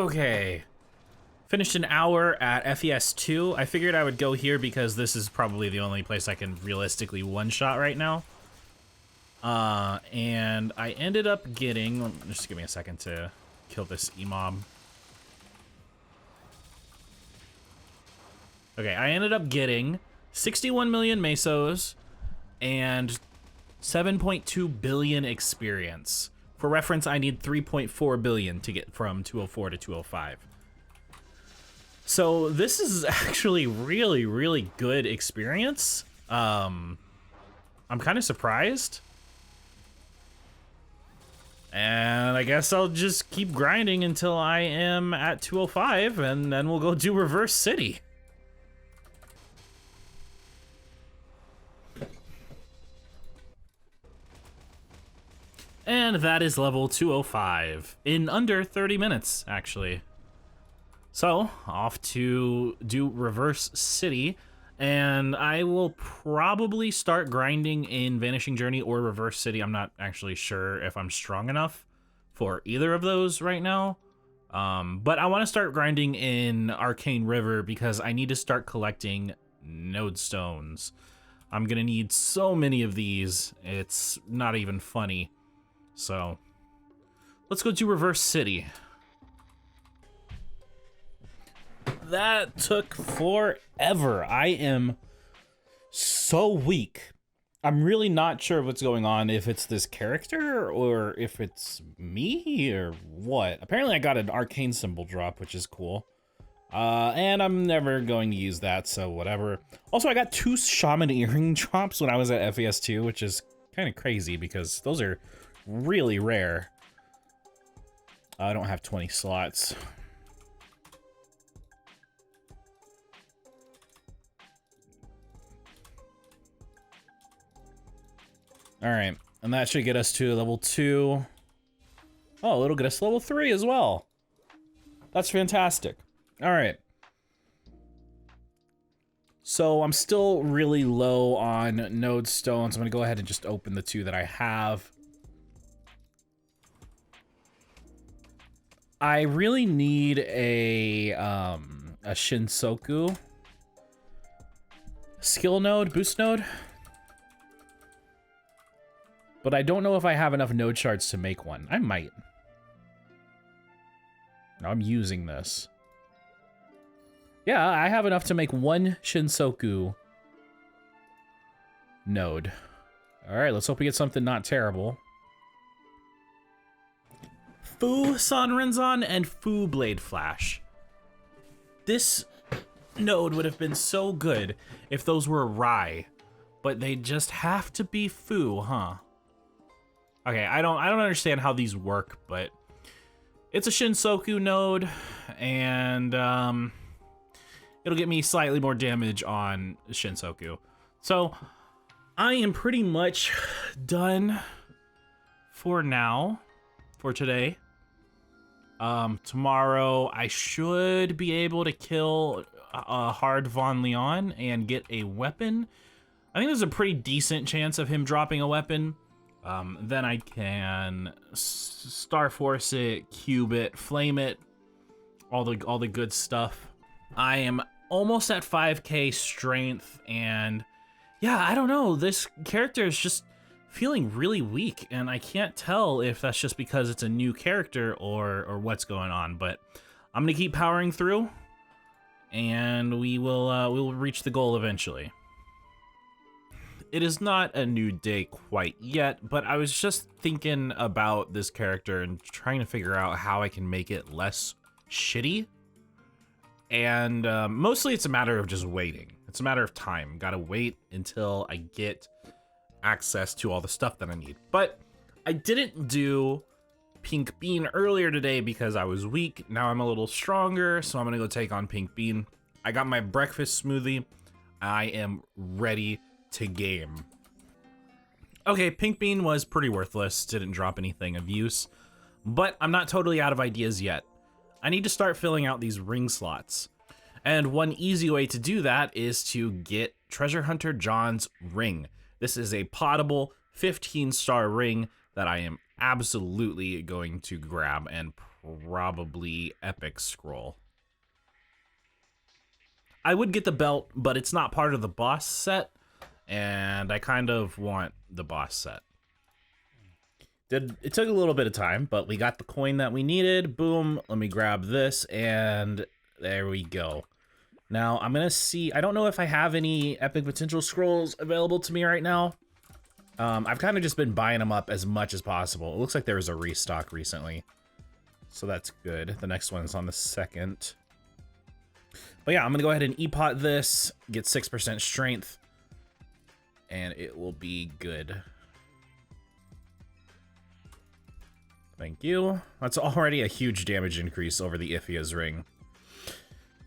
Okay. Finished an hour at FES 2. I figured I would go here because this is probably the only place I can realistically one-shot right now. And I ended up getting... Just give me a second to kill this E-mob. Okay, I ended up getting 61 million mesos and 7.2 billion experience. For reference, I need 3.4 billion to get from 204 to 205. So this is actually really, really good experience. I'm kind of surprised. And I guess I'll just keep grinding until I am at 205, and then we'll go do Reverse City. And that is level 205 in under 30 minutes, actually. So, off to do Reverse City, and I will probably start grinding in Vanishing Journey or Reverse City. I'm not actually sure if I'm strong enough for either of those right now. But I want to start grinding in Arcane River because I need to start collecting node stones. I'm gonna need so many of these, it's not even funny. So, let's go do Reverse City. That took forever. I am so weak. I'm really not sure what's going on, if it's this character or if it's me or what. Apparently I got an arcane symbol drop, which is cool. And I'm never going to use that, so whatever. Also, I got 2 shaman earring drops when I was at FES 2, which is kind of crazy because those are really rare. I don't have 20 slots. All right, and that should get us to level 2. Oh, it'll get us to level 3 as well. That's fantastic. All right. So I'm still really low on node stones. I'm gonna go ahead and just open the 2 that I have. I really need a Shinsoku skill node, boost node. But I don't know if I have enough node shards to make one. I might. No, I'm using this. Yeah, I have enough to make 1 Shinsoku node. All right, let's hope we get something not terrible. Fu Sanrenzan and Fu Blade Flash. This node would have been so good if those were Rai, but they just have to be Fu, huh? Okay, I don't understand how these work, but it's a Shinsoku node, and it'll get me slightly more damage on Shinsoku. So I am pretty much done for now, for today. Tomorrow I should be able to kill Hard Von Leon and get a weapon. I think there's a pretty decent chance of him dropping a weapon. Then I can Star Force it, cube it, flame it, all the good stuff. I am almost at 5k strength, and yeah, I don't know, this character is just feeling really weak, and I can't tell if that's just because it's a new character or what's going on, but I'm gonna keep powering through, and we will reach the goal eventually. It is not a new day quite yet, but I was just thinking about this character and trying to figure out how I can make it less shitty. And mostly it's a matter of just waiting. It's a matter of time. Gotta wait until I get access to all the stuff that I need. But I didn't do Pink Bean earlier today because I was weak. Now I'm a little stronger, so I'm gonna go take on Pink Bean. I got my breakfast smoothie. I am ready to game. Okay, Pink Bean was pretty worthless, didn't drop anything of use, but I'm not totally out of ideas yet. I need to start filling out these ring slots. And one easy way to do that is to get Treasure Hunter John's ring. This is a potable 15-star ring that I am absolutely going to grab and probably epic scroll. I would get the belt, but it's not part of the boss set, and I kind of want the boss set. It took a little bit of time, but we got the coin that we needed. Boom, let me grab this, and there we go. Now, I'm going to see, I don't know if I have any epic potential scrolls available to me right now. I've kind of just been buying them up as much as possible. It looks like there was a restock recently, so that's good. The next one is on the 2nd. But yeah, I'm gonna go ahead and E-pot this, get 6% strength, and it will be good. Thank you. That's already a huge damage increase over the Iphia's ring.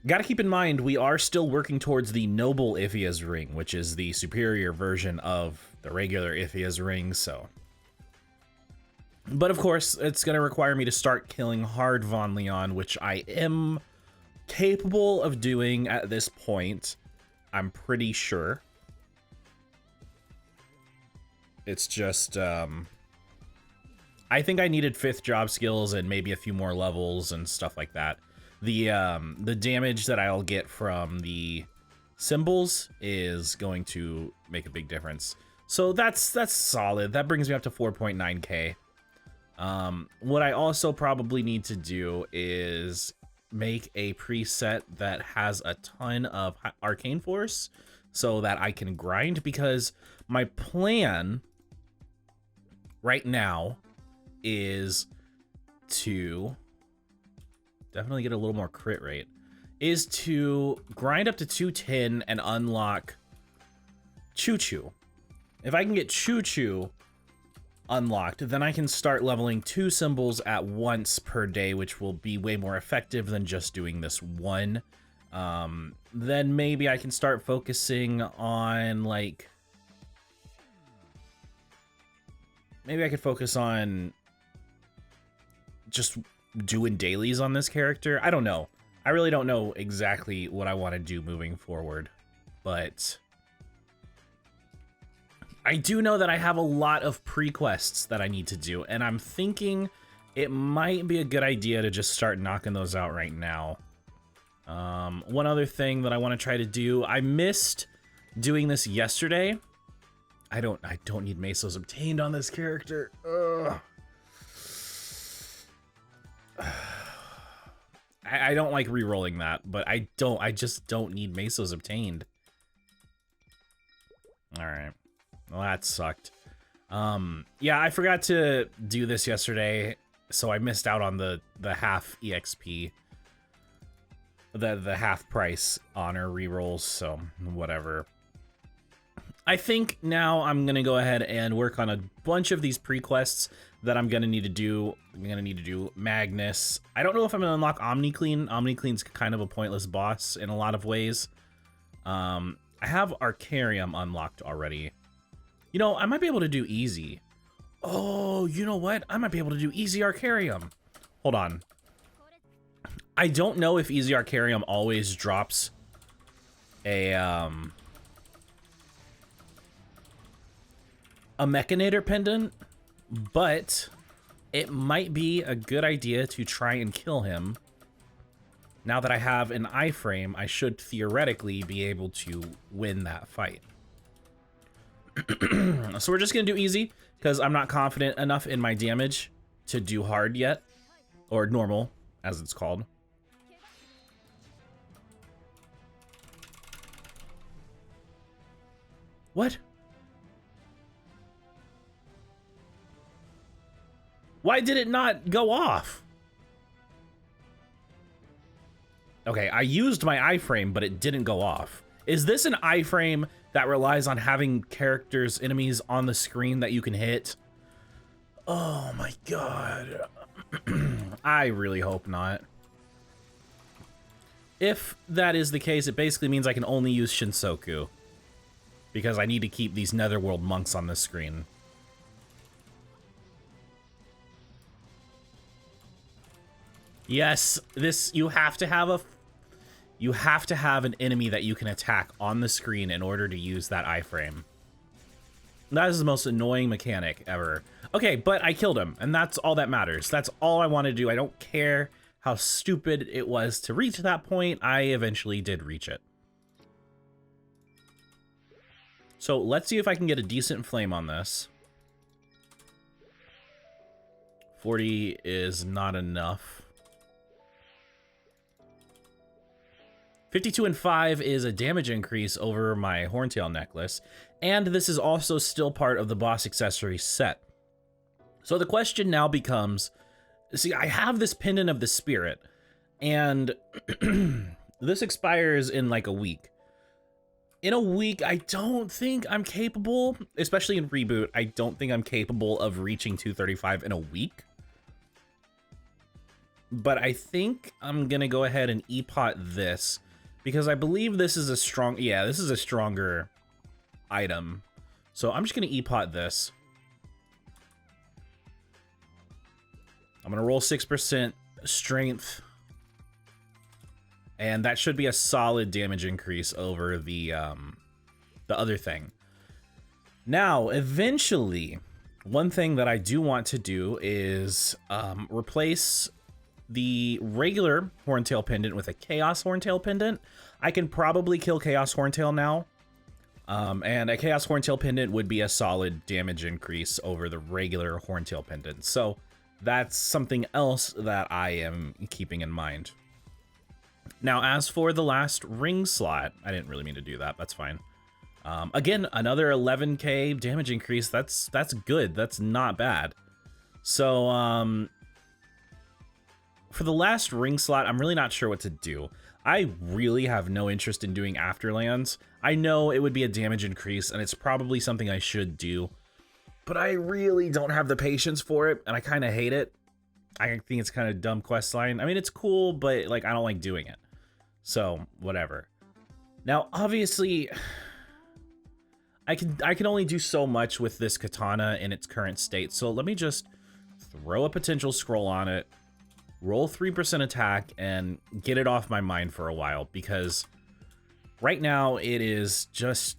Gotta keep in mind, we are still working towards the Noble Iphia's ring, which is the superior version of the regular Iphia's ring, so. But of course, it's gonna require me to start killing hard Von Leon, which I am capable of doing at this point, I'm pretty sure. It's just, I think I needed 5th job skills and maybe a few more levels and stuff like that. The damage that I'll get from the symbols is going to make a big difference. So that's solid. That brings me up to 4.9k. What I also probably need to do is make a preset that has a ton of arcane force so that I can grind, because my plan right now is to definitely get a little more crit rate, is to grind up to 210 and unlock Choo Choo. If I can get Choo Choo unlocked, then I can start leveling 2 symbols at once per day, which will be way more effective than just doing this one. Then maybe I can start focusing on, like, maybe I could focus on just doing dailies on this character. I don't know. I really don't know exactly what I want to do moving forward, but I do know that I have a lot of pre-quests that I need to do, and I'm thinking it might be a good idea to just start knocking those out right now. One other thing that I want to try to do, I missed doing this yesterday. I don't need Mesos obtained on this character. Ugh. I don't like re-rolling that, but I just don't need Mesos obtained. All right. Well, that sucked. Yeah, I forgot to do this yesterday, so I missed out on the half EXP, the half price honor rerolls, so whatever. I think now I'm gonna go ahead and work on a bunch of these pre-quests that I'm gonna need to do. I'm gonna need to do Magnus. I don't know if I'm gonna unlock OmniClean. OmniClean's kind of a pointless boss in a lot of ways. I have Arcarium unlocked already. You know, I might be able to do easy. Oh, you know what? I might be able to do easy Arcarium. Hold on. I don't know if easy Arcarium always drops a Mechanator pendant, but it might be a good idea to try and kill him. Now that I have an iframe, I should theoretically be able to win that fight. So we're just gonna do easy, because I'm not confident enough in my damage to do hard yet, or normal, as it's called. What? Why did it not go off? Okay, I used my iframe, but it didn't go off. Is this an iframe that relies on having characters, enemies on the screen that you can hit? Oh my god. I really hope not. If that is the case, it basically means I can only use Shinsoku, because I need to keep these Netherworld monks on the screen. Yes, you have to have an enemy that you can attack on the screen in order to use that iframe. That is the most annoying mechanic ever. Okay, but I killed him, and that's all that matters. That's all I want to do. I don't care how stupid it was to reach that point. I eventually did reach it. So let's see if I can get a decent flame on this. 40 is not enough. 52 and 5 is a damage increase over my Horntail necklace, and this is also still part of the boss accessory set. So the question now becomes, see, I have this pendant of the spirit, and this expires in like a week. In a week, I don't think I'm capable, especially in Reboot, I don't think I'm capable of reaching 235 in a week. But I think I'm gonna go ahead and e-pot this, because I believe this is a strong, yeah, this is a stronger item. So I'm just gonna e-pot this. I'm gonna roll 6% strength, and that should be a solid damage increase over the other thing. Now, eventually, one thing that I do want to do is replace the regular Horntail pendant with a Chaos Horntail pendant. I can probably kill Chaos Horntail now, and a Chaos Horntail pendant would be a solid damage increase over the regular Horntail pendant. So that's something else that I am keeping in mind. Now, as for the last ring slot, I didn't really mean to do that. That's fine. Again, another 11k damage increase. That's good. That's not bad. So, for the last ring slot, I'm really not sure what to do. I really have no interest in doing Afterlands. I know it would be a damage increase, and it's probably something I should do, but I really don't have the patience for it, and I kind of hate it. I think it's kind of dumb quest line. I mean, it's cool, but like I don't like doing it. So, whatever. Now, obviously, I can only do so much with this katana in its current state. So let me just throw a potential scroll on it, roll 3% attack, and get it off my mind for a while, because right now it is just,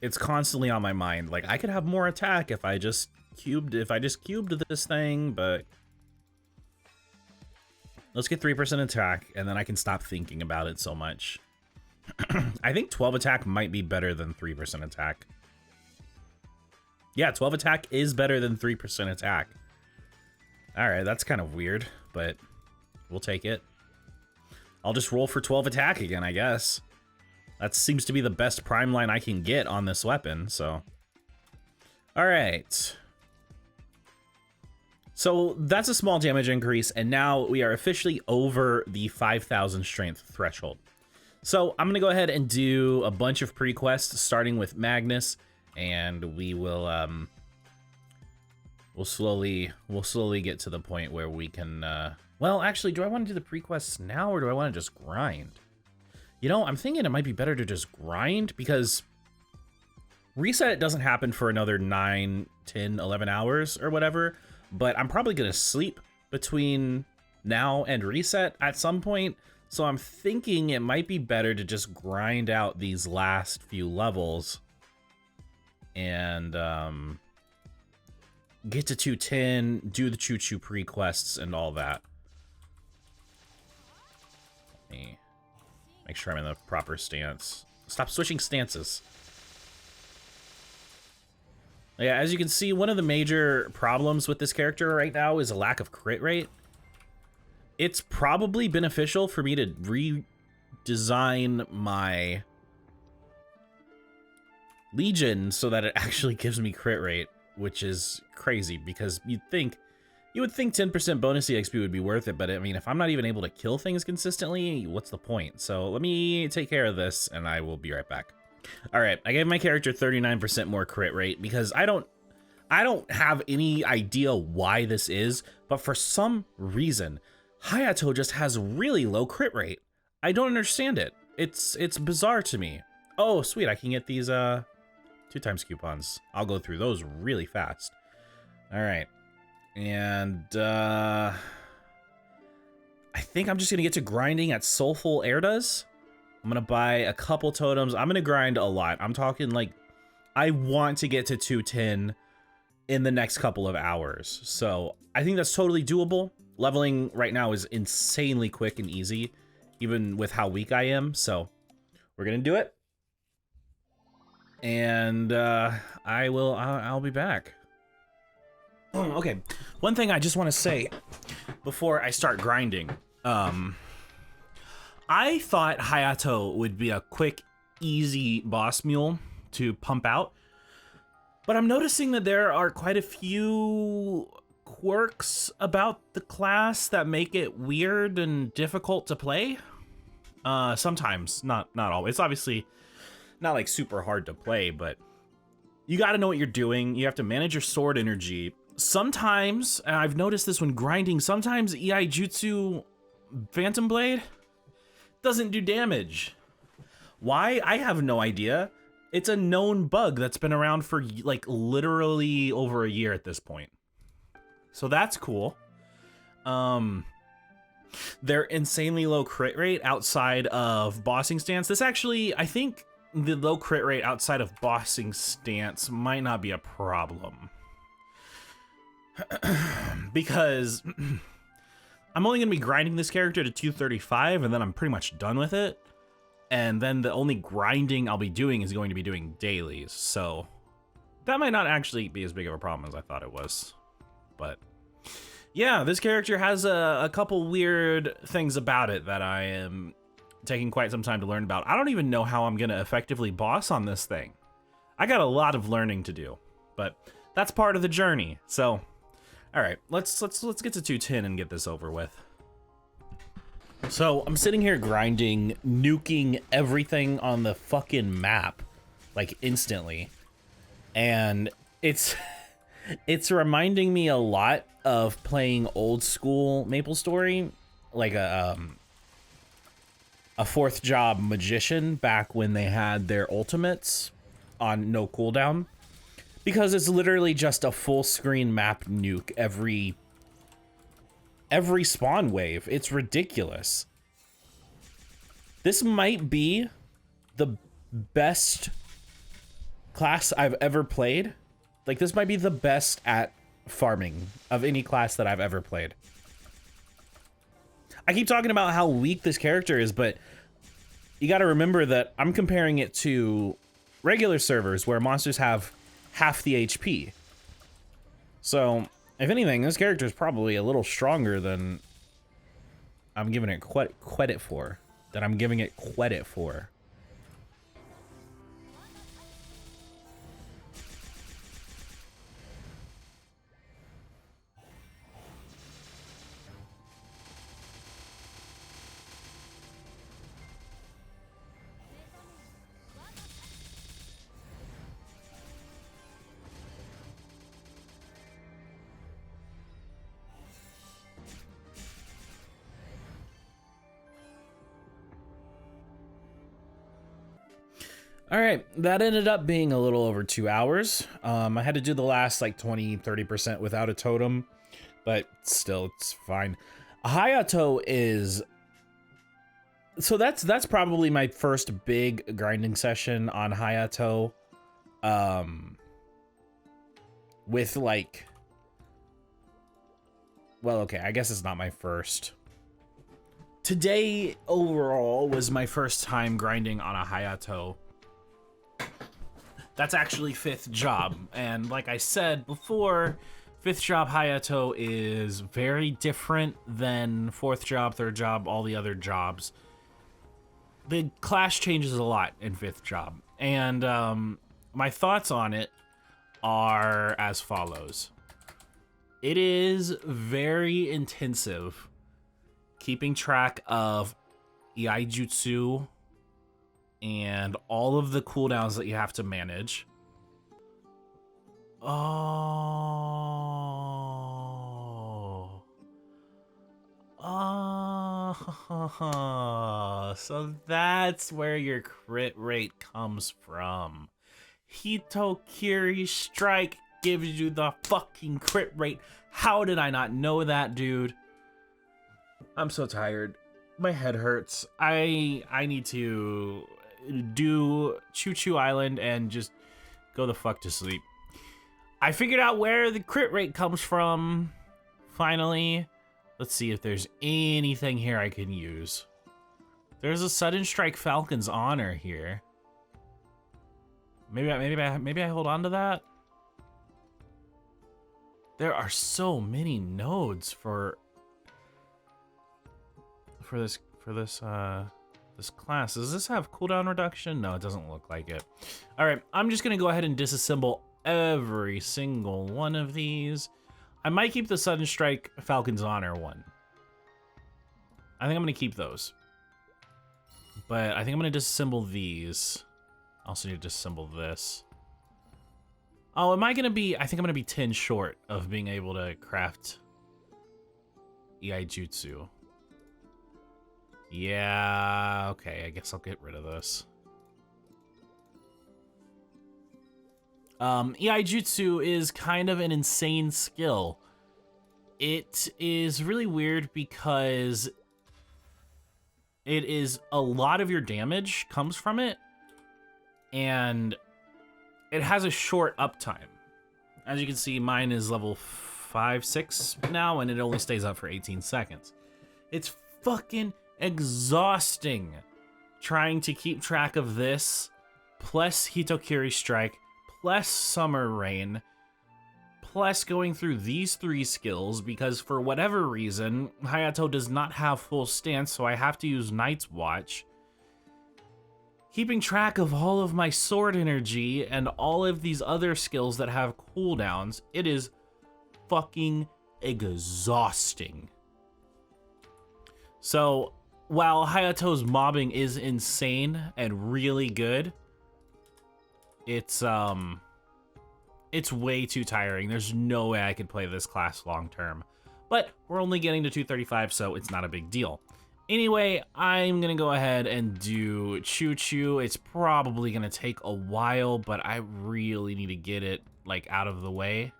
it's constantly on my mind. Like, I could have more attack if I just cubed this thing, but let's get 3% attack, and then I can stop thinking about it so much. I think 12 attack might be better than 3% attack. Yeah, 12 attack is better than 3% attack. Alright, that's kind of weird, but we'll take it. I'll just roll for 12 attack again, I guess. That seems to be the best prime line I can get on this weapon, so. Alright. So that's a small damage increase, and now we are officially over the 5,000 strength threshold. So I'm going to go ahead and do a bunch of pre-quests, starting with Magnus, and we will, we'll slowly get to the point where we can, well, actually, do I want to do the pre-quests now, or do I want to just grind? You know, I'm thinking it might be better to just grind, because reset doesn't happen for another 9, 10, 11 hours or whatever, but I'm probably going to sleep between now and reset at some point, so I'm thinking it might be better to just grind out these last few levels and get to 210, do the choo-choo pre-quests and all that. Let me make sure I'm in the proper stance. Stop switching stances. Yeah, as you can see, one of the major problems with this character right now is a lack of crit rate. It's probably beneficial for me to redesign my Legion so that it actually gives me crit rate, which is crazy, because you would think 10% bonus EXP would be worth it, but I mean, if I'm not even able to kill things consistently, what's the point? So let me take care of this, and I will be right back. All right, I gave my character 39% more crit rate because I don't have any idea why this is, but for some reason, Hayato just has really low crit rate. I don't understand it. It's bizarre to me. Oh, sweet, I can get these 2x coupons. I'll go through those really fast. All right, and I think I'm just gonna get to grinding at Soulful Erda's. I'm gonna buy a couple totems. I'm gonna grind a lot. I'm talking like I want to get to 210 in the next couple of hours. So I think that's totally doable. Leveling right now is insanely quick and easy, even with how weak I am. So we're gonna do it. And I'll be back. Okay, one thing I just want to say before I start grinding. I thought Hayato would be a quick, easy boss mule to pump out, but I'm noticing that there are quite a few quirks about the class that make it weird and difficult to play. Sometimes, not always. It's obviously not like super hard to play, but you got to know what you're doing. You have to manage your sword energy. Sometimes, and I've noticed this when grinding, sometimes EI Jutsu Phantom Blade doesn't do damage. Why? I have no idea. It's a known bug that's been around for like literally over a year at this point. So that's cool. They're insanely low crit rate outside of bossing stance. This actually, I think the low crit rate outside of bossing stance might not be a problem. Because I'm only going to be grinding this character to 235 and then I'm pretty much done with it. And then the only grinding I'll be doing is going to be doing dailies. So that might not actually be as big of a problem as I thought it was. But yeah, this character has a couple weird things about it that I am taking quite some time to learn about. I don't even know how I'm going to effectively boss on this thing. I got a lot of learning to do, but that's part of the journey. So all right, let's get to 210 and get this over with. So I'm sitting here grinding, nuking everything on the fucking map, like instantly. And it's reminding me a lot of playing old school MapleStory, like a fourth job magician back when they had their ultimates on no cooldown. Because it's literally just a full screen map nuke every spawn wave. It's ridiculous. This might be the best class I've ever played. Like, this might be the best at farming of any class that I've ever played. I keep talking about how weak this character is, but you gotta remember that I'm comparing it to regular servers where monsters have half the HP. So, if anything, this character is probably a little stronger than I'm giving it credit for. All right, that ended up being a little over 2 hours. I had to do the last like 20-30% without a totem, but still it's fine. Hayato is, so that's probably my first big grinding session on Hayato. With like, well, okay, I guess it's not my first. Today overall was my first time grinding on a Hayato. That's actually 5th job, and like I said before, 5th job Hayato is very different than 4th job, 3rd job, all the other jobs. The class changes a lot in 5th job, and my thoughts on it are as follows. It is very intensive keeping track of EI Jutsu and all of the cooldowns that you have to manage. So that's where your crit rate comes from. Hitokiri Strike gives you the fucking crit rate. How did I not know that, dude? I'm so tired. My head hurts. I need to do Choo Choo Island and just Go the fuck to sleep. I figured out where the crit rate comes from. Finally. Let's see if there's anything here I can use. There's a Sudden Strike Falcon's Honor here. Maybe I hold on to that. There are so many nodes for this class. Does this have cooldown reduction? No, it doesn't look like it. All right, I'm just gonna go ahead and disassemble every single one of these. I might keep the Sudden Strike Falcon's Honor one. I think I'm gonna keep those. But I think I'm gonna disassemble these. I also need to disassemble this. Oh, am I gonna be, I think I'm gonna be 10 short of being able to craft EI Jutsu. Yeah, okay, I guess I'll get rid of this. EI Jutsu is kind of an insane skill. It is really weird because it is a lot of your damage comes from it, and it has a short uptime. As you can see, mine is level 5, 6 now, and it only stays up for 18 seconds. It's fucking exhausting trying to keep track of this, plus Hitokiri Strike, plus Summer Rain, plus going through these 3 skills, because for whatever reason, Hayato does not have full stance, so I have to use Night's Watch. Keeping track of all of my sword energy and all of these other skills that have cooldowns, it is fucking exhausting. So, while Hayato's mobbing is insane and really good, it's way too tiring. There's no way I could play this class long term. But we're only getting to 235, so it's not a big deal. Anyway, I'm gonna go ahead and do Choo Choo. It's probably gonna take a while, but I really need to get it like out of the way.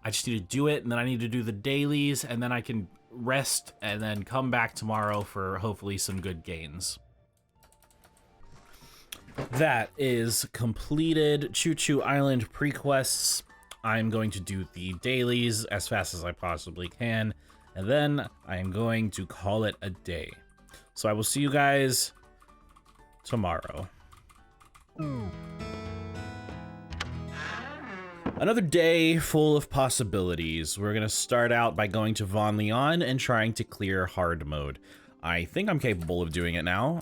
I just need to do it, and then I need to do the dailies, and then I can rest, and then come back tomorrow for hopefully some good gains. That is completed Choo Choo Island prequests. I'm going to do the dailies as fast as I possibly can, and then I am going to call it a day. So I will see you guys tomorrow. Another day full of possibilities. We're gonna start out by going to Von Leon and trying to clear hard mode. I think I'm capable of doing it now.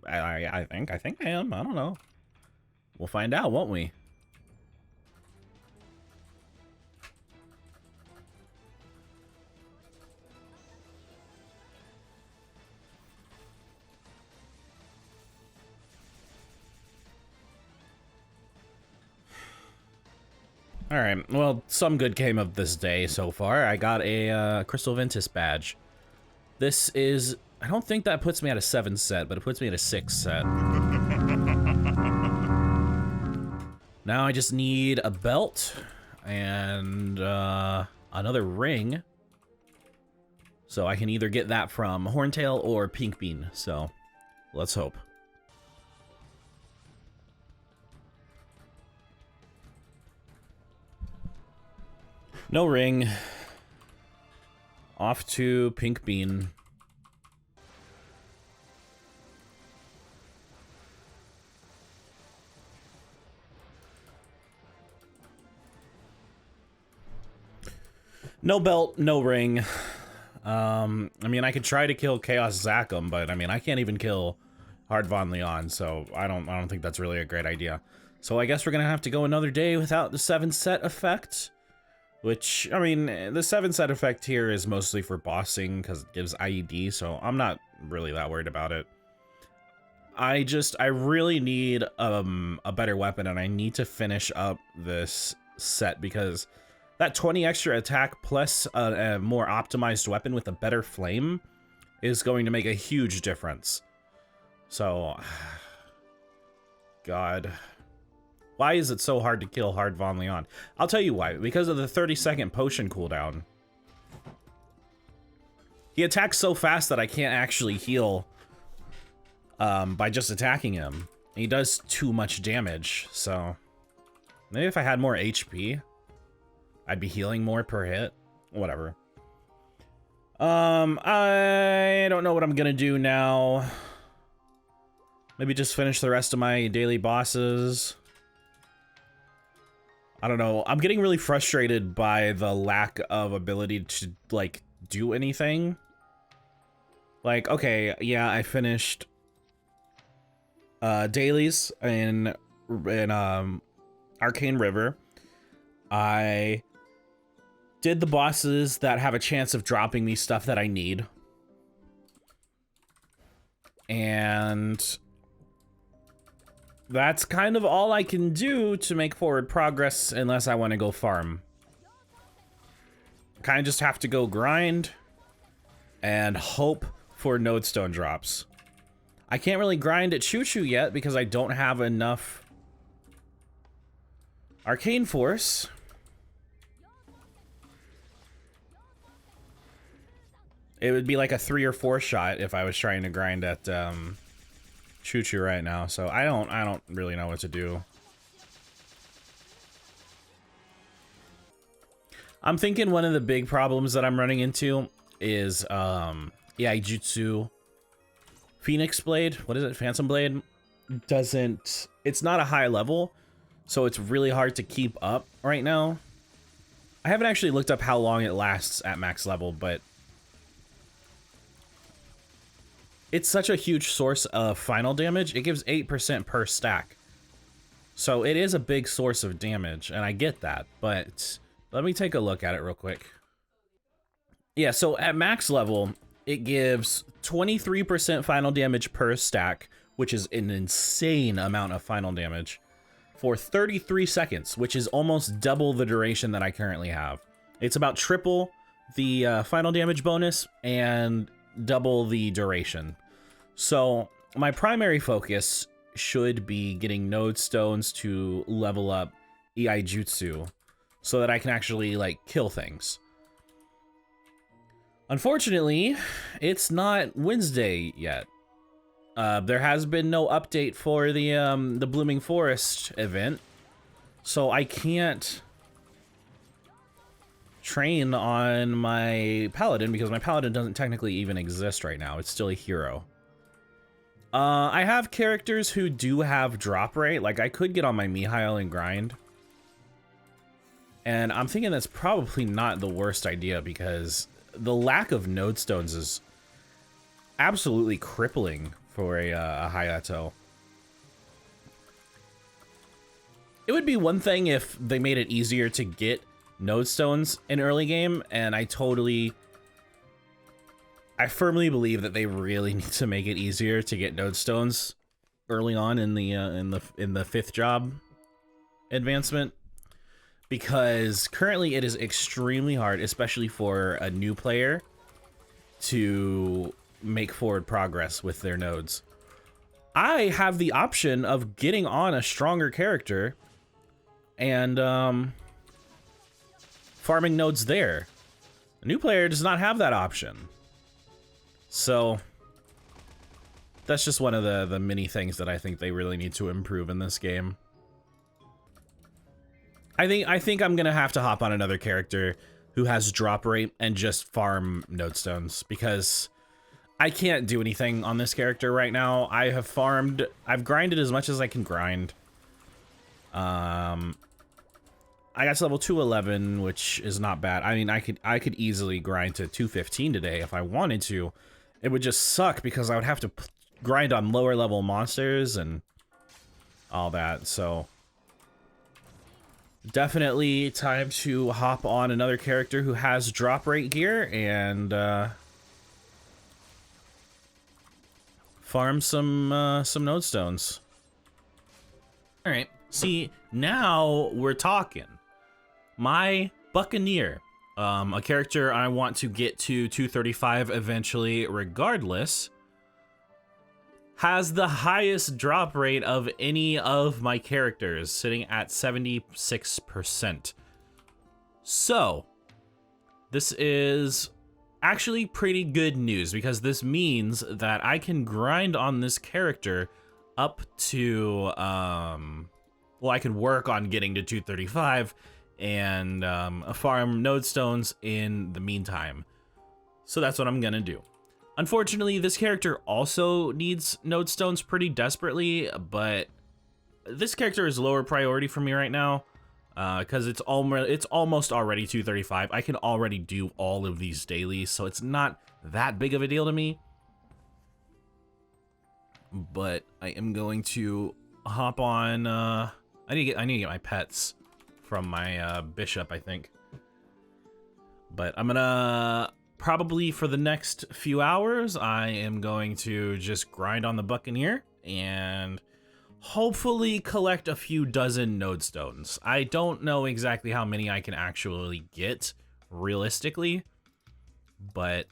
I think I am. I don't know. We'll find out, won't we? All right, well, some good came of this day so far. I got a Crystal Ventus badge. This is, I don't think that puts me at a 7 set, but it puts me at a 6 set. Now I just need a belt and another ring. So I can either get that from Horntail or Pink Bean, so let's hope. No ring. Off to Pink Bean. No belt, no ring. I mean, I could try to kill Chaos Zachem, but I mean, I can't even kill Hard Von Leon, so I don't think that's really a great idea. So I guess we're gonna have to go another day without the 7 set effect. Which, I mean, the 7 set effect here is mostly for bossing because it gives IED, so I'm not really that worried about it. I really need a better weapon, and I need to finish up this set because that 20 extra attack plus a more optimized weapon with a better flame is going to make a huge difference. So, God. Why is it so hard to kill Hard Von Leon? I'll tell you why. Because of the 30-second potion cooldown. He attacks so fast that I can't actually heal by just attacking him. He does too much damage, so maybe if I had more HP, I'd be healing more per hit. Whatever. I don't know what I'm gonna do now. Maybe just finish the rest of my daily bosses. I don't know. I'm getting really frustrated by the lack of ability to, like, do anything. Like, okay, yeah, I finished dailies in Arcane River. I did the bosses that have a chance of dropping me stuff that I need. And that's kind of all I can do to make forward progress unless I want to go farm. Kind of just have to go grind and hope for nodestone drops. I can't really grind at Choo Choo yet because I don't have enough Arcane Force. It would be like a 3 or 4 shot if I was trying to grind at Choo Choo right now, so I don't really know what to do. I'm thinking one of the big problems that I'm running into is Iaijutsu Phoenix Blade. What is it? Phantom Blade it's not a high level, so it's really hard to keep up right now. I haven't actually looked up how long it lasts at max level, but it's such a huge source of final damage. It gives 8% per stack. So it is a big source of damage, and I get that, but let me take a look at it real quick. Yeah, so at max level, it gives 23% final damage per stack, which is an insane amount of final damage, for 33 seconds, which is almost double the duration that I currently have. It's about triple the final damage bonus and double the duration. So my primary focus should be getting node stones to level up Iaijutsu so that I can actually, like, kill things. Unfortunately, it's not Wednesday yet. There has been no update for the Blooming Forest event, so I can't train on my paladin because my paladin doesn't technically even exist right now. It's still a hero. I have characters who do have drop rate. Like, I could get on my Mihail and grind. And I'm thinking that's probably not the worst idea because the lack of node stones is absolutely crippling for a Hayato. It would be one thing if they made it easier to get node stones in early game, and I firmly believe that they really need to make it easier to get node stones early on in the 5th job advancement, because currently it is extremely hard, especially for a new player, to make forward progress with their nodes. I have the option of getting on a stronger character and farming nodes there. A new player does not have that option. So that's just one of the many things that I think they really need to improve in this game. I think I'm gonna have to hop on another character who has drop rate and just farm node stones because I can't do anything on this character right now. I've grinded as much as I can grind. I got to level 211, which is not bad. I mean, I could easily grind to 215 today if I wanted to. It would just suck because I would have to grind on lower level monsters and all that. So definitely time to hop on another character who has drop rate gear and farm some node stones. All right. See, now we're talking. My Buccaneer, a character I want to get to 235 eventually regardless, has the highest drop rate of any of my characters, sitting at 76%. So, this is actually pretty good news because this means that I can grind on this character up to, well, I could work on getting to 235 and farm node stones in the meantime. So that's what I'm gonna do. Unfortunately, this character also needs node stones pretty desperately, but this character is lower priority for me right now because it's almost already 235. I can already do all of these dailies, so it's not that big of a deal to me. But I am going to hop on. I need to get my pets from my bishop, I think. But I'm gonna probably for the next few hours, I am going to just grind on the Buccaneer and hopefully collect a few dozen node stones. I don't know exactly how many I can actually get realistically, but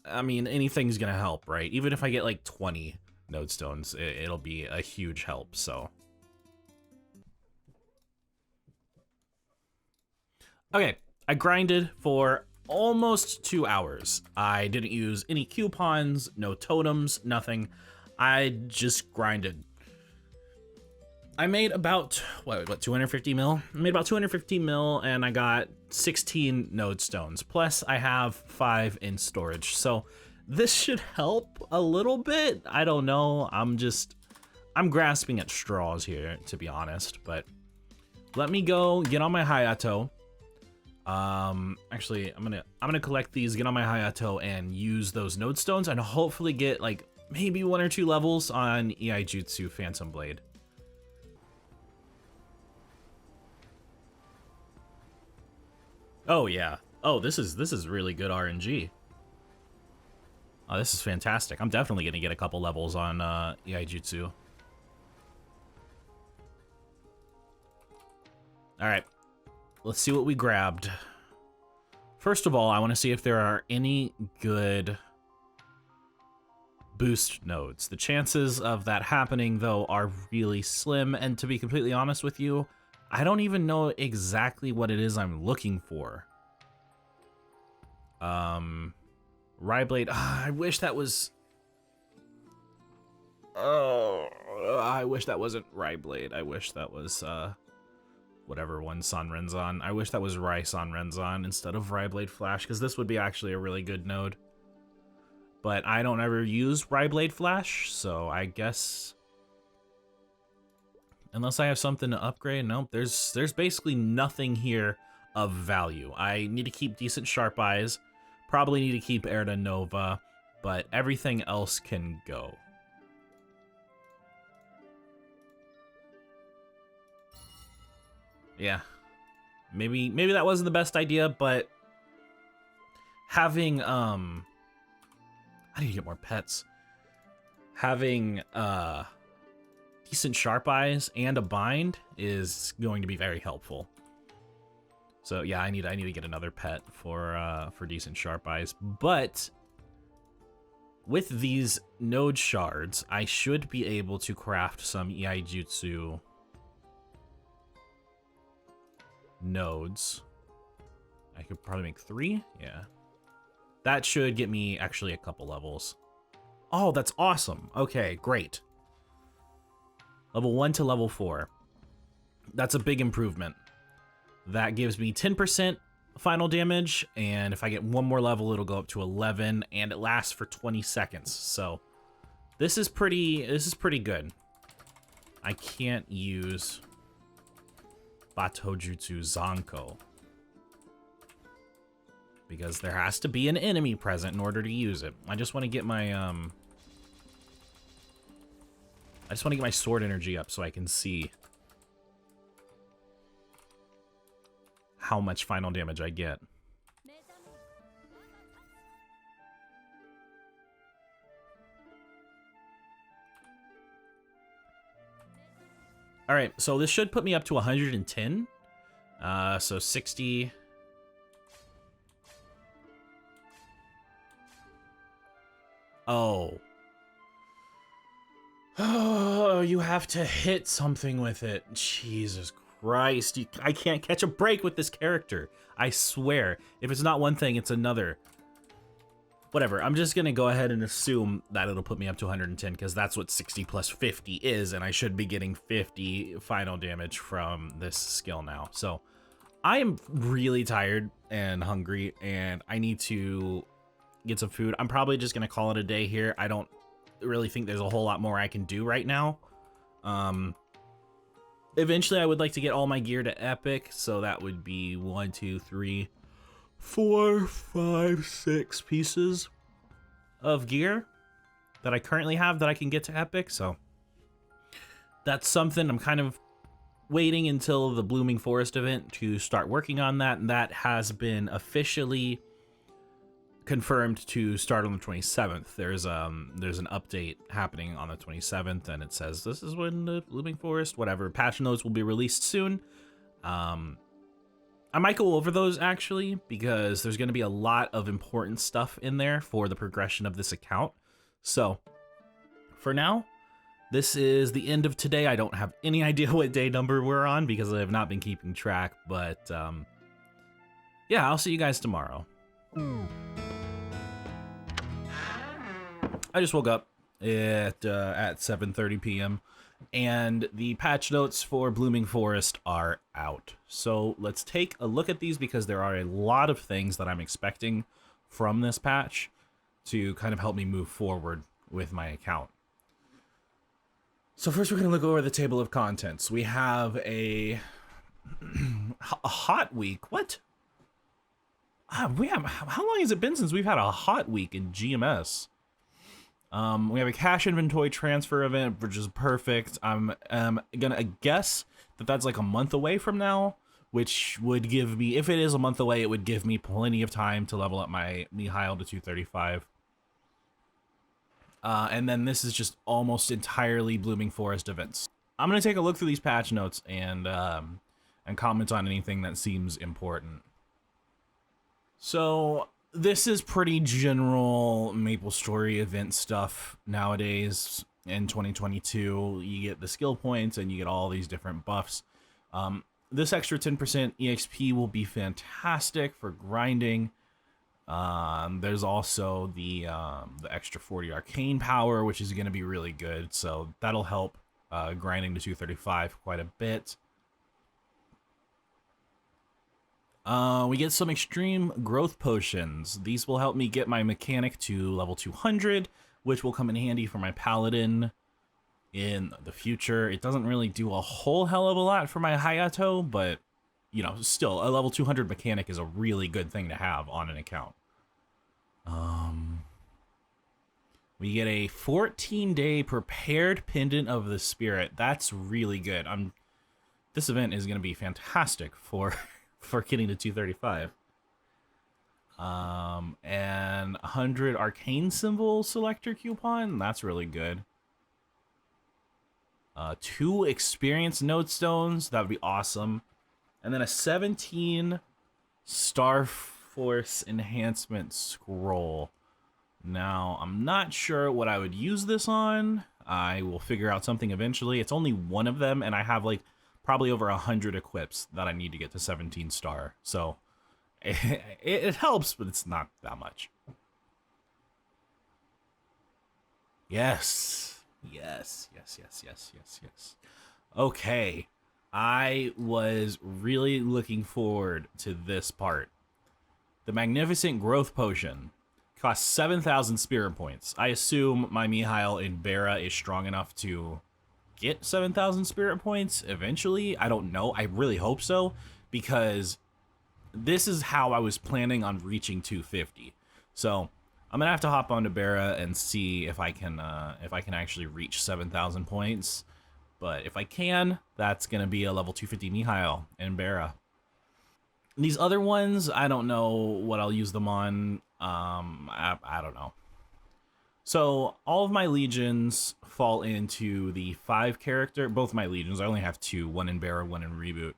I mean, anything's gonna help, right? Even if I get like 20 node stones, it'll be a huge help, so. Okay, I grinded for almost 2 hours. I didn't use any coupons, no totems, nothing. I just grinded. I made about, what 250 mil? I made about 250 mil and I got 16 node stones. Plus I have 5 in storage. So this should help a little bit. I don't know. I'm grasping at straws here, to be honest, but let me go get on my Hayato. Actually, I'm gonna collect these, get on my Hayato, and use those node stones, and hopefully get like maybe 1 or 2 levels on Iaijutsu Phantom Blade. Oh yeah. Oh, this is really good RNG. Oh, this is fantastic. I'm definitely gonna get a couple levels on Iaijutsu. All right. Let's see what we grabbed. First of all, I want to see if there are any good boost nodes. The chances of that happening, though, are really slim, and to be completely honest with you, I don't even know exactly what it is I'm looking for. Ryeblade, I wish that was... Oh, I wish that wasn't Ryeblade. I wish that was, whatever one Sanrenzan. I wish that was Rai Sanrenzan instead of Ryeblade Flash, because this would be actually a really good node. But I don't ever use Ryeblade Flash, so I guess... Unless I have something to upgrade, nope, there's basically nothing here of value. I need to keep decent sharp eyes, probably need to keep Erda Nova, but everything else can go. Yeah, maybe that wasn't the best idea, but having I need to get more pets. Having decent sharp eyes and a bind is going to be very helpful. So yeah, I need to get another pet for decent sharp eyes. But with these node shards, I should be able to craft some Iaijutsu nodes. I could probably make 3. Yeah, that should get me actually a couple levels. Oh, that's awesome. Okay, great. Level 1 to level 4. That's a big improvement. That gives me 10% final damage, and if I get 1 more level, it'll go up to 11, and it lasts for 20 seconds. So this is pretty good. I can't use Batojutsu Zanko because there has to be an enemy present in order to use it. I just want to get my sword energy up so I can see how much final damage I get. All right, so this should put me up to 110. So 60. Oh. Oh, you have to hit something with it. Jesus Christ. I can't catch a break with this character. I swear. If it's not one thing, it's another. whatever. I'm just going to go ahead and assume that it'll put me up to 110 because that's what 60 plus 50 is, and I should be getting 50 final damage from this skill now. So I am really tired and hungry, and I need to get some food. I'm probably just going to call it a day here. I don't really think there's a whole lot more I can do right now. Eventually I would like to get all my gear to epic, so that would be 1, 2, 3, 4, 5, 6 pieces of gear that I currently have that I can get to epic. So that's something I'm kind of waiting until the Blooming Forest event to start working on that, and that has been officially confirmed to start on the 27th. There's an update happening on the 27th, and it says this is when the Blooming Forest, whatever, patch notes will be released soon. I might go over those actually, because there's going to be a lot of important stuff in there for the progression of this account. So for now, this is the end of today. I don't have any idea what day number we're on because I have not been keeping track, but yeah, I'll see you guys tomorrow. I just woke up at 7:30 p.m. and the patch notes for Blooming Forest are out. So let's take a look at these because there are a lot of things that I'm expecting from this patch to kind of help me move forward with my account. So first we're going to look over the table of contents. We have a hot week. What? How long has it been since we've had a hot week in GMS? We have a cash inventory transfer event, which is perfect. I'm gonna guess that that's like a month away from now, which would give me, if it is a month away, it would give me plenty of time to level up my Mihail to 235. And then this is just almost entirely Blooming Forest events. I'm gonna take a look through these patch notes and comment on anything that seems important. So this is pretty general MapleStory event stuff nowadays in 2022. You get the skill points and you get all these different buffs. This extra 10% EXP will be fantastic for grinding. There's also the extra 40 arcane power, which is going to be really good. So that'll help grinding to 235 quite a bit. We get some extreme growth potions. These will help me get my mechanic to level 200, which will come in handy for my paladin in the future. It doesn't really do a whole hell of a lot for my Hayato, but you know, still a level 200 mechanic is a really good thing to have on an account. We get a 14-day prepared pendant of the spirit. That's really good. This event is going to be fantastic for getting to 235. And 100 arcane symbol selector coupon. That's really good. 2 experience node stones. That would be awesome. And then a 17 Star Force enhancement scroll. Now, I'm not sure what I would use this on. I will figure out something eventually. It's only one of them, and I have like probably over 100 equips that I need to get to 17 star. So it helps, but it's not that much. Yes. Yes. Yes. Yes. Yes. Yes. Yes. Okay. I was really looking forward to this part. The Magnificent Growth Potion costs 7,000 spirit points. I assume my Mihail in Bara is strong enough to get 7,000 spirit points eventually. I don't know. I really hope so, because this is how I was planning on reaching 250. So I'm gonna have to hop onto Bara and see if I can actually reach 7,000 points. But if I can, that's gonna be a level 250 Mihail in Bara. These other ones, I don't know what I'll use them on. I don't know. So all of my legions fall into the 5 character, both my legions, I only have 2, one in Bara, one in Reboot.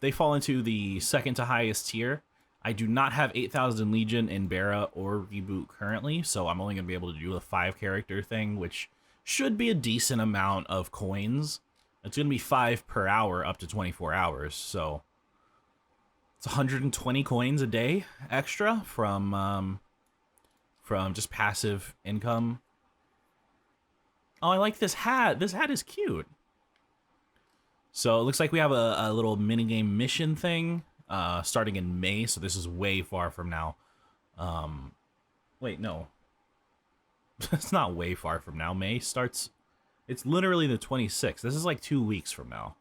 They fall into the second to highest tier. I do not have 8,000 Legion in Bara or Reboot currently, so I'm only going to be able to do the 5 character thing, which should be a decent amount of coins. It's going to be 5 per hour up to 24 hours, so it's 120 coins a day extra from from just passive income. Oh, I like this hat. This hat is cute. So it looks like we have a little minigame mission thing starting in May. So this is way far from now. Wait, no. It's not way far from now. May starts... It's literally the 26th. This is like 2 weeks from now.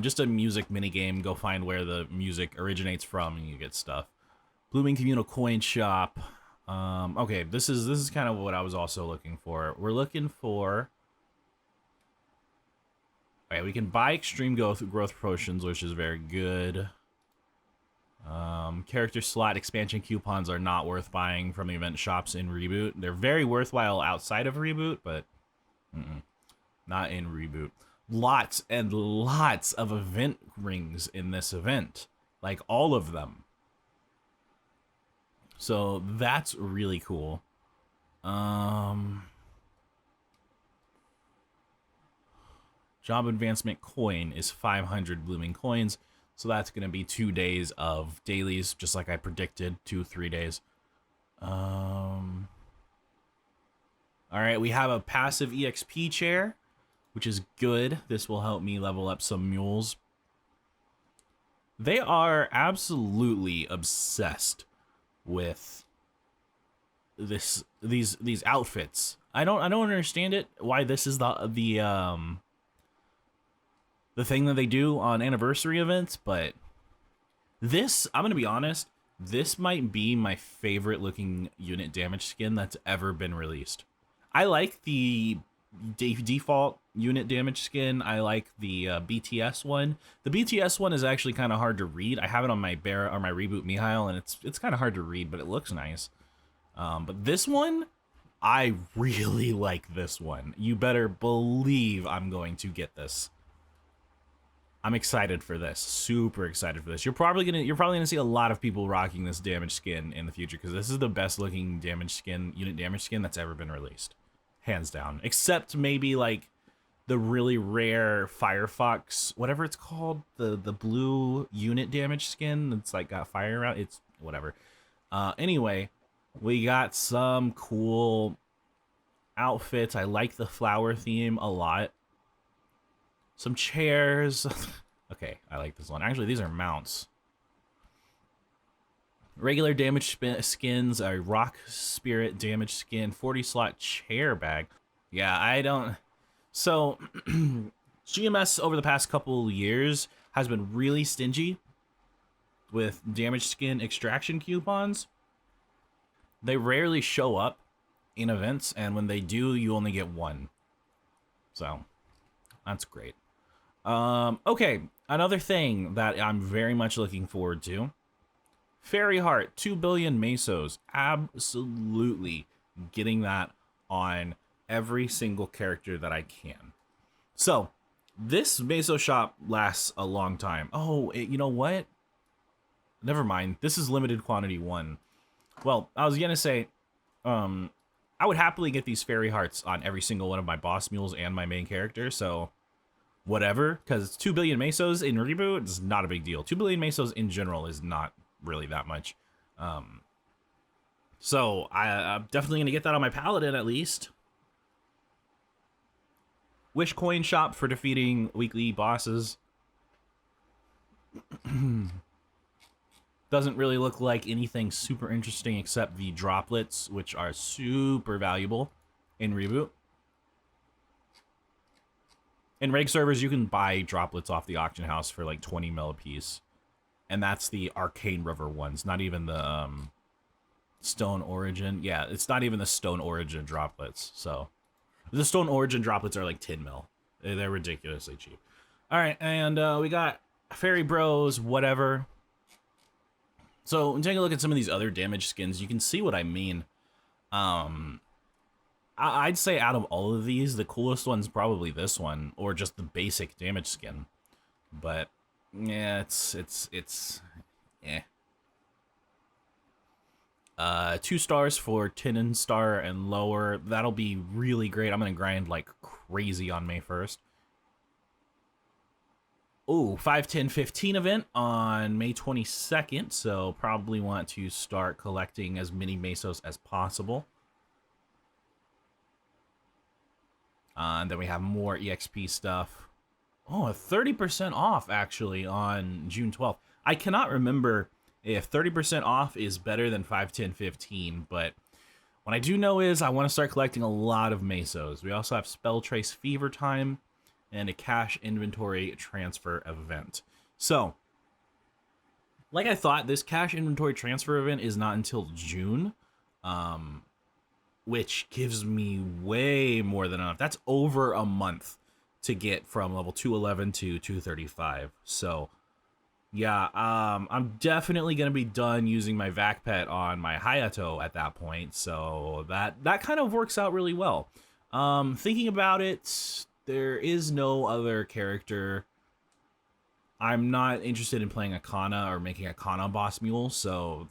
Just a music minigame. Go find where the music originates from and you get stuff. Blooming Communal Coin Shop. Okay, this is kind of what I was also looking for. We're looking for... Okay, we can buy extreme growth potions, which is very good. Character slot expansion coupons are not worth buying from the event shops in Reboot. They're very worthwhile outside of Reboot, but not in Reboot. Lots and lots of event rings in this event. Like, all of them. So, that's really cool. Job advancement coin is 500 blooming coins. So that's going to be 2 days of dailies, just like I predicted, 2-3 days. All right, we have a passive EXP chair, which is good. This will help me level up some mules. They are absolutely obsessed with these outfits. I don't understand it. Why this is the thing that they do on anniversary events, but this, I'm gonna be honest, this might be my favorite looking unit damage skin that's ever been released. I like the default unit damage skin. I like the BTS one. The BTS one is actually kind of hard to read. I have it on my Reboot Mihail, and it's kind of hard to read, but it looks nice. But this one, I really like this one. You better believe I'm going to get this. I'm excited for this. Super excited for this. You're probably gonna see a lot of people rocking this damage skin in the future because this is the best looking damage skin, unit damage skin that's ever been released, hands down. Except maybe like the really rare Firefox, whatever it's called, the blue unit damage skin that's like got fire around. It's whatever. Anyway, we got some cool outfits. I like the flower theme a lot. Some chairs. Okay, I like this one. Actually, these are mounts. Regular damage skins, a rock spirit damage skin, 40 slot chair bag. Yeah, I don't... So, GMS over the past couple years has been really stingy with damage skin extraction coupons. They rarely show up in events, and when they do, you only get one. So, that's great. Okay, another thing that I'm very much looking forward to. Fairy Heart, 2 billion Mesos. Absolutely getting that on every single character that I can. So, this Meso shop lasts a long time. Oh, you know what? Never mind. This is limited quantity 1. Well, I was going to say, I would happily get these Fairy Hearts on every single one of my boss mules and my main character, so... whatever, because 2 billion Mesos in Reboot is not a big deal. 2 billion Mesos in general is not really that much. So I'm definitely going to get that on my Paladin at least. Wish coin shop for defeating weekly bosses. Doesn't really look like anything super interesting except the droplets, which are super valuable in Reboot. In reg servers, you can buy droplets off the auction house for like 20 mil a piece. And that's the Arcane River ones, not even the Stone Origin. Yeah, it's not even the Stone Origin droplets. So the Stone Origin droplets are like 10 mil. They're ridiculously cheap. All right, and we got Fairy Bros, whatever. So when taking a look at some of these other damage skins, you can see what I mean. I'd say out of all of these, the coolest one's probably this one, or just the basic damage skin. But yeah, it's eh. 2 stars for 10 star and lower. That'll be really great. I'm gonna grind like crazy on May 1st. Oh, 5, 10, 15 event on May 22nd, so probably want to start collecting as many Mesos as possible. And then we have more EXP stuff. Oh, 30% off, actually, on June 12th. I cannot remember if 30% off is better than 5, 10, 15, but what I do know is I want to start collecting a lot of Mesos. We also have Spell Trace Fever Time and a cash inventory transfer event. So, like I thought, this cash inventory transfer event is not until June, which gives me way more than enough. That's over a month to get from level 211 to 235. So, yeah, I'm definitely going to be done using my Vac Pet on my Hayato at that point. So that kind of works out really well. Thinking about it, there is no other character. I'm not interested in playing a Kana or making a Kana boss mule, so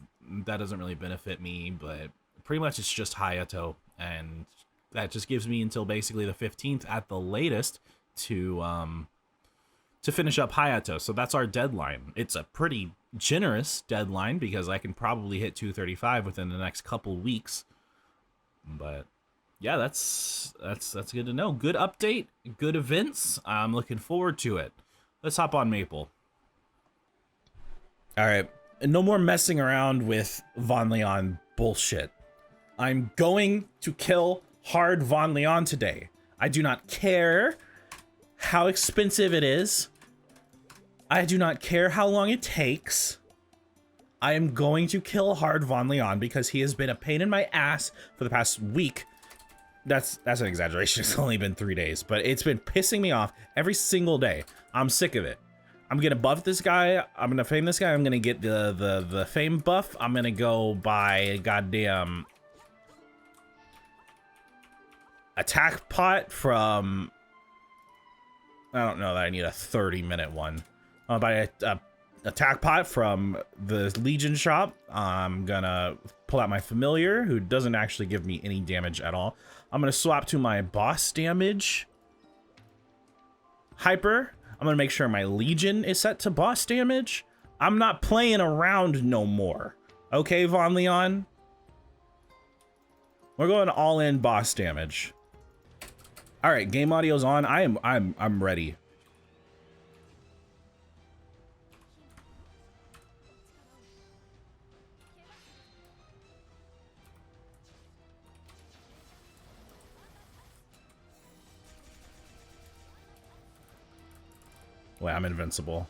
that doesn't really benefit me, but pretty much it's just Hayato, and that just gives me until basically the 15th at the latest to finish up Hayato. So that's our deadline. It's a pretty generous deadline because I can probably hit 235 within the next couple weeks. But yeah, that's good to know. Good update, good events. I'm looking forward to it. Let's hop on Maple. All right, no more messing around with Von Leon bullshit. I'm going to kill hard Von Leon today. I do not care how expensive it is. I do not care how long it takes. I am going to kill hard Von Leon because he has been a pain in my ass for the past week. That's an exaggeration. It's only been 3 days, but it's been pissing me off every single day. I'm sick of it. I'm gonna buff this guy. I'm gonna fame this guy. I'm gonna get the fame buff. I'm gonna go buy goddamn attack pot from. I don't know that I need a 30-minute one. I'll buy a attack pot from the Legion shop. I'm gonna pull out my familiar, who doesn't actually give me any damage at all. I'm gonna swap to my boss damage hyper. I'm gonna make sure my Legion is set to boss damage. I'm not playing around no more. Okay, Von Leon? We're going all in boss damage. All right, game audio's on. I'm ready. Wait, I'm invincible.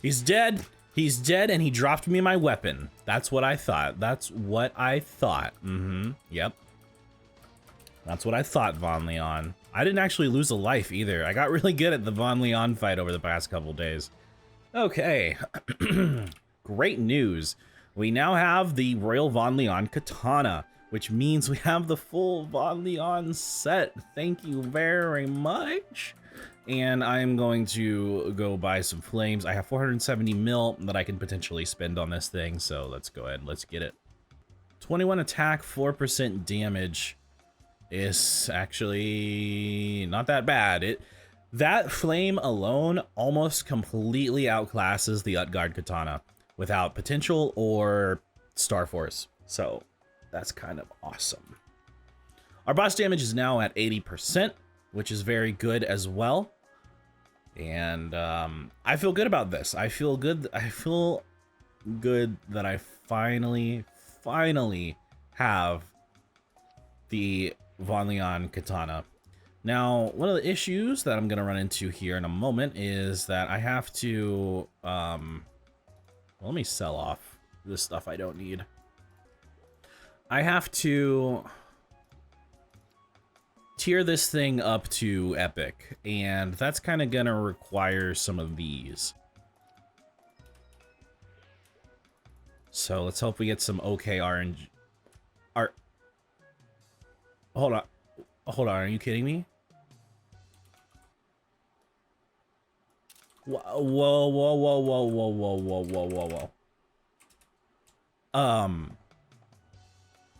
He's dead. He's dead, and he dropped me my weapon. That's what I thought. That's what I thought. Yep. That's what I thought, Von Leon. I didn't actually lose a life either. I got really good at the Von Leon fight over the past couple days. Okay. Great news. We now have the Royal Von Leon Katana, which means we have the full Von Leon set. Thank you very much. And I'm going to go buy some flames. I have 470 mil that I can potentially spend on this thing, so let's go ahead and let's get it. 21 attack, 4% damage is actually not that bad. That flame alone almost completely outclasses the Utgard Katana without potential or Star Force, so that's kind of awesome. Our boss damage is now at 80%, which is very good as well. And I feel good about this. I feel good. I feel good that I finally have the Von Leon Katana. Now, one of the issues that I'm gonna run into here in a moment is that I have to well, let me sell off this stuff I don't need. I have to tier this thing up to epic, and that's kind of gonna require some of these. So let's hope we get some okay RNG. Hold on, are you kidding me? Whoa.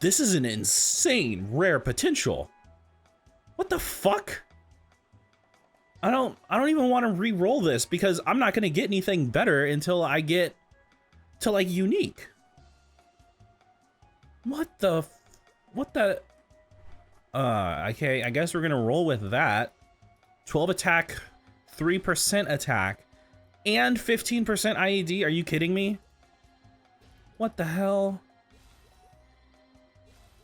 This is an insane rare potential. What the fuck? I don't even want to re-roll this because I'm not gonna get anything better until I get to like unique. What the? Okay, I guess we're gonna roll with that. 12 attack, 3% attack, and 15% IED. Are you kidding me? What the hell?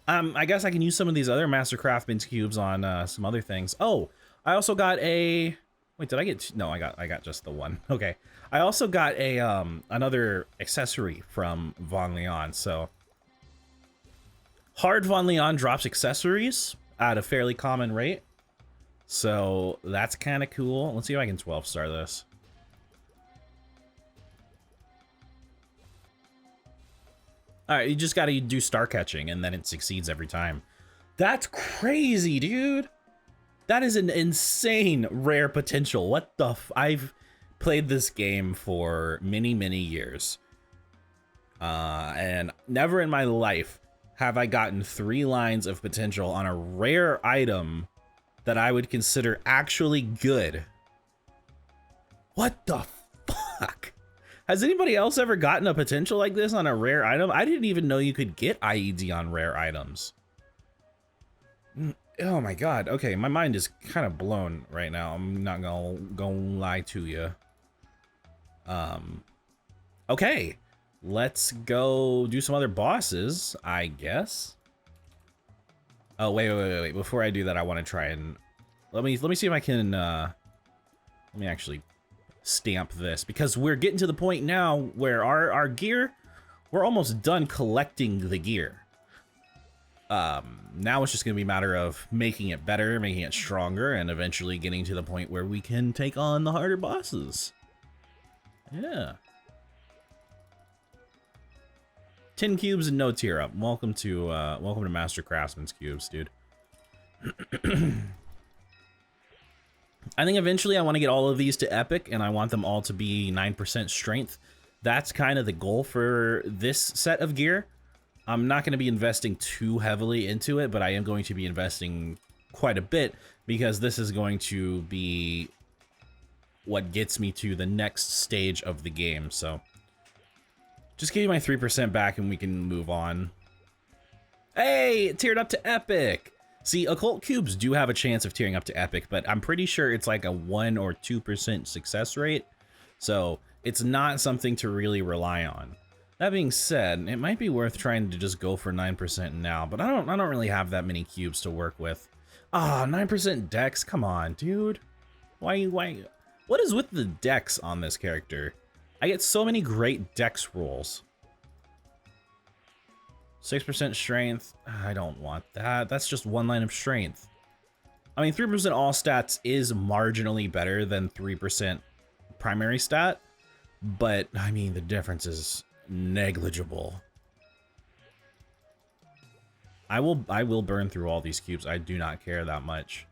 I guess I can use some of these other Master Craftsman's cubes on some other things. Oh, I also got a. Wait, did I get? Two? No, I got just the one. Okay, I also got a another accessory from Von Leon. So Hard Von Leon drops accessories at a fairly common rate. So that's kind of cool. Let's see if I can 12-star this. All right, you just got to do star catching and then it succeeds every time. That's crazy, dude. That is an insane rare potential. What the I've played this game for many years. And never in my life have I gotten 3 lines of potential on a rare item that I would consider actually good. What the fuck? Has anybody else ever gotten a potential like this on a rare item? I didn't even know you could get IED on rare items. Oh my god. Okay, my mind is kind of blown right now. I'm not gonna lie to you. Okay. Let's go do some other bosses, I guess. Oh, wait. Before I do that, I want to try and... Let me see if I can, let me actually stamp this, because we're getting to the point now where our gear, we're almost done collecting the gear. Now it's just going to be a matter of making it better, making it stronger, and eventually getting to the point where we can take on the harder bosses. Yeah. 10 cubes and no tier up. Welcome to Master Craftsman's cubes, dude. I think eventually I want to get all of these to epic, and I want them all to be 9% strength. That's kind of the goal for this set of gear. I'm not going to be investing too heavily into it, but I am going to be investing quite a bit because this is going to be what gets me to the next stage of the game. So just give me my 3% back and we can move on. Hey, it tiered up to epic. See, occult cubes do have a chance of tearing up to epic, but I'm pretty sure it's like a 1 or 2% success rate. So it's not something to really rely on. That being said, it might be worth trying to just go for 9% now, but I don't really have that many cubes to work with. Ah, 9% dex, come on, dude. Why? What is with the dex on this character? I get so many great dex rolls. 6% strength. I don't want that. That's just one line of strength. I mean, 3% all stats is marginally better than 3% primary stat, but I mean, the difference is negligible. I will burn through all these cubes. I do not care that much.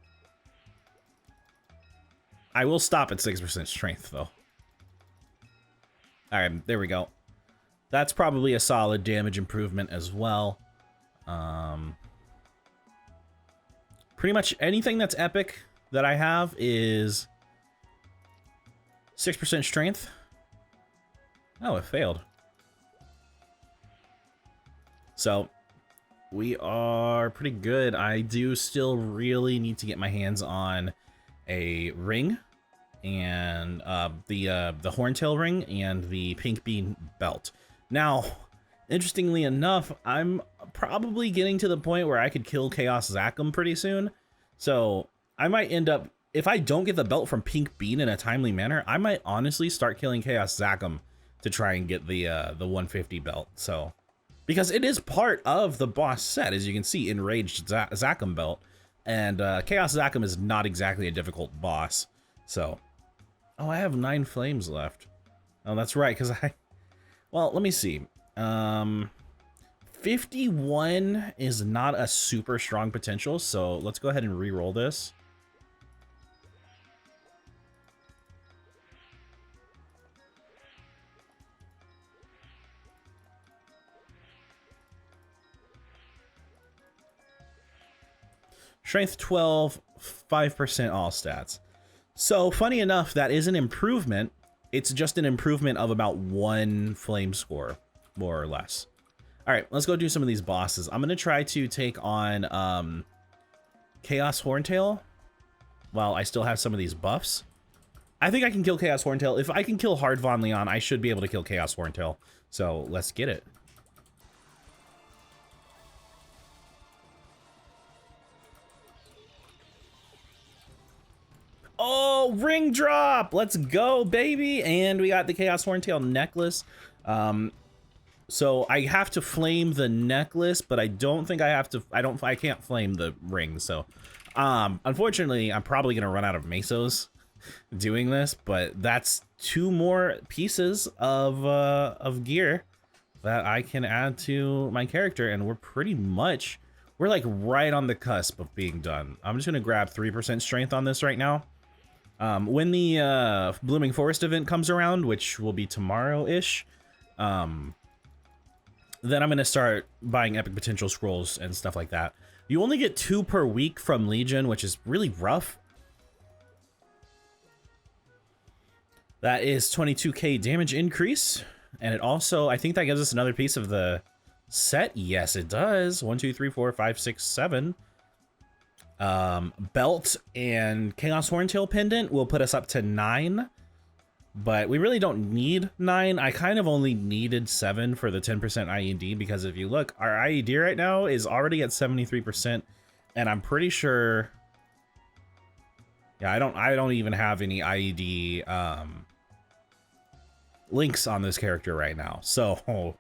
I will stop at 6% strength, though. All right, there we go. That's probably a solid damage improvement as well. Pretty much anything that's epic that I have is 6% strength. Oh, it failed. So we are pretty good. I do still really need to get my hands on a ring and the horntail ring and the pink bean belt. Now, interestingly enough, I'm probably getting to the point where I could kill Chaos Zachem pretty soon. So I might end up, if I don't get the belt from Pink Bean in a timely manner, I might honestly start killing Chaos Zachem to try and get the 150 belt. So, because it is part of the boss set, as you can see, Enraged Zachem belt. And Chaos Zachem is not exactly a difficult boss. So, oh, I have 9 flames left. Oh, that's right, because well, let me see. 51 is not a super strong potential, so let's go ahead and re-roll this. Strength 12, 5% all stats. So, funny enough, that is an improvement. It's just an improvement of about 1 flame score, more or less. All right, let's go do some of these bosses. I'm going to try to take on Chaos Horntail while I still have some of these buffs. I think I can kill Chaos Horntail. If I can kill Hard Von Leon, I should be able to kill Chaos Horntail. So, let's get it. Oh, ring drop! Let's go, baby! And we got the Chaos Horntail necklace. So I have to flame the necklace, but I don't think I have to. I can't flame the ring. So, unfortunately, I'm probably gonna run out of mesos doing this. But that's 2 more pieces of gear that I can add to my character, and we're like right on the cusp of being done. I'm just gonna grab 3% strength on this right now. When the Blooming Forest event comes around, which will be tomorrow-ish, then I'm going to start buying Epic Potential Scrolls and stuff like that. You only get 2 per week from Legion, which is really rough. That is 22k damage increase. And it also, I think that gives us another piece of the set. Yes, it does. 1, 2, 3, 4, 5, 6, 7. Belt and Chaos Horntail pendant will put us up to 9, but we really don't need 9. I kind of only needed 7 for the 10% IED, because if you look, our IED right now is already at 73%, and I'm pretty sure, yeah, I don't even have any IED links on this character right now, so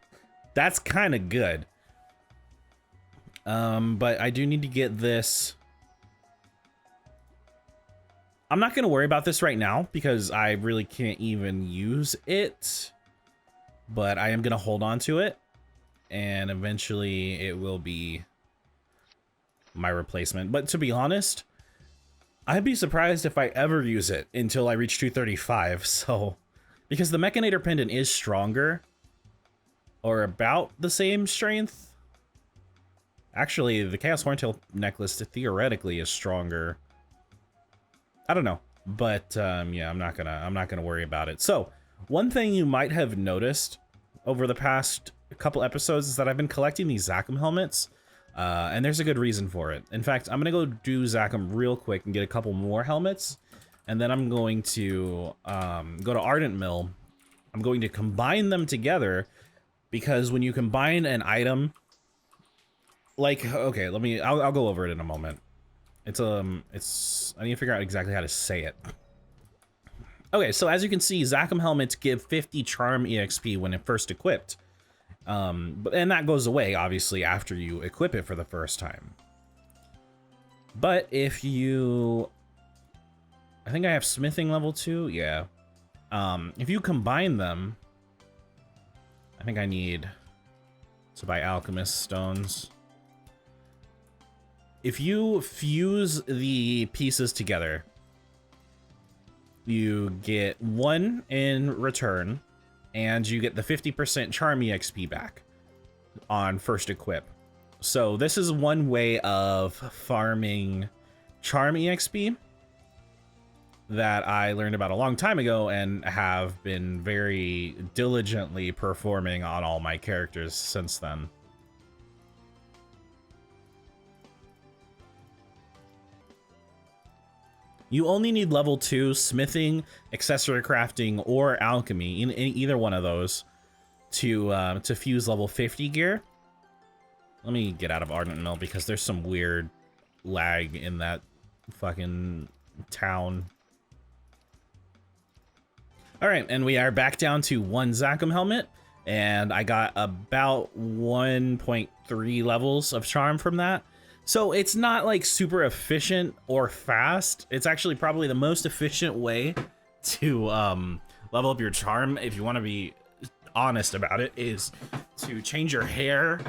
that's kind of good. But I do need to get this. I'm not going to worry about this right now because I really can't even use it, but I am going to hold on to it, and eventually it will be my replacement. But to be honest, I'd be surprised if I ever use it until I reach 235. So, because the Mechanator pendant is stronger, or about the same strength. Actually, the Chaos Horntail necklace theoretically is stronger. I don't know, but yeah, I'm not gonna worry about it. So, one thing you might have noticed over the past couple episodes is that I've been collecting these Zachem helmets, and there's a good reason for it. In fact, I'm gonna go do Zachem real quick and get a couple more helmets, and then I'm going to go to Ardent Mill. I'm going to combine them together, because when you combine an item, like, okay, I'll go over it in a moment. I need to figure out exactly how to say it. Okay, so as you can see, Zachem helmets give 50 charm EXP when it first equipped. And that goes away, obviously, after you equip it for the first time. But if you... I think I have smithing level 2, yeah. If you combine them... I think I need to buy alchemist stones. If you fuse the pieces together, you get 1 in return, and you get the 50% charm EXP back on first equip. So this is one way of farming charm EXP that I learned about a long time ago and have been very diligently performing on all my characters since then. You only need level 2 smithing, accessory crafting, or alchemy in either one of those to fuse level 50 gear. Let me get out of Ardent Mill because there's some weird lag in that fucking town. All right, and we are back down to 1 Zachem helmet, and I got about 1.3 levels of charm from that. So it's not like super efficient or fast. It's actually probably the most efficient way to level up your charm, if you want to be honest about it, is to change your hair,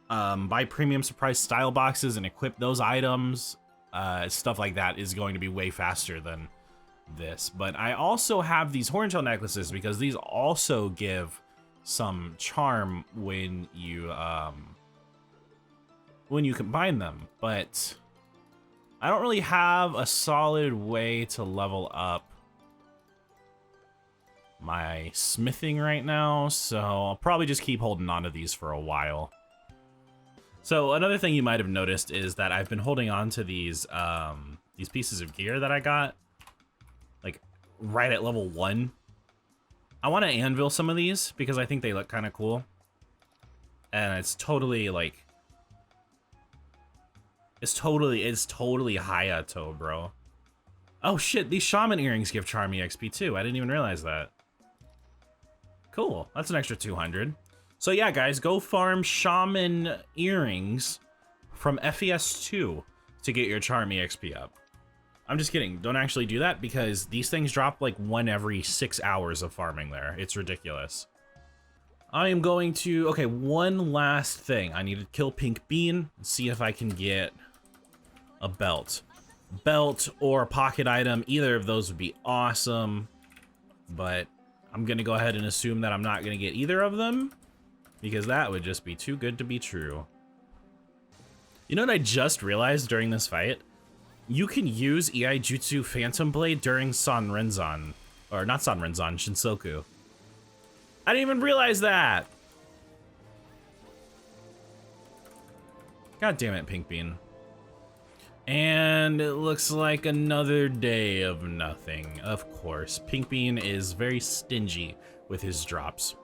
buy premium surprise style boxes and equip those items. Stuff like that is going to be way faster than this. But I also have these horntail necklaces because these also give some charm when you combine them, but I don't really have a solid way to level up my smithing right now, so I'll probably just keep holding on to these for a while. So another thing you might have noticed is that I've been holding on to these pieces of gear that I got like right at level 1. I want to anvil some of these because I think they look kind of cool, and it's totally like It's totally Hayato, bro. Oh shit, these shaman earrings give charm EXP too. I didn't even realize that. Cool, that's an extra 200. So yeah, guys, go farm shaman earrings from FES 2 to get your charm EXP up. I'm just kidding, don't actually do that because these things drop like 1 every 6 hours of farming there. It's ridiculous. I am going to, okay, one last thing. I need to kill Pink Bean and see if I can get a belt. Belt or a pocket item, either of those would be awesome, but I'm gonna go ahead and assume that I'm not gonna get either of them because that would just be too good to be true. You know what I just realized during this fight? You can use EI Jutsu Phantom Blade during Sanrenzan, or not Sanrenzan, Shinsoku. I didn't even realize that! God damn it, Pink Bean. And it looks like another day of nothing. Of course, Pink Bean is very stingy with his drops.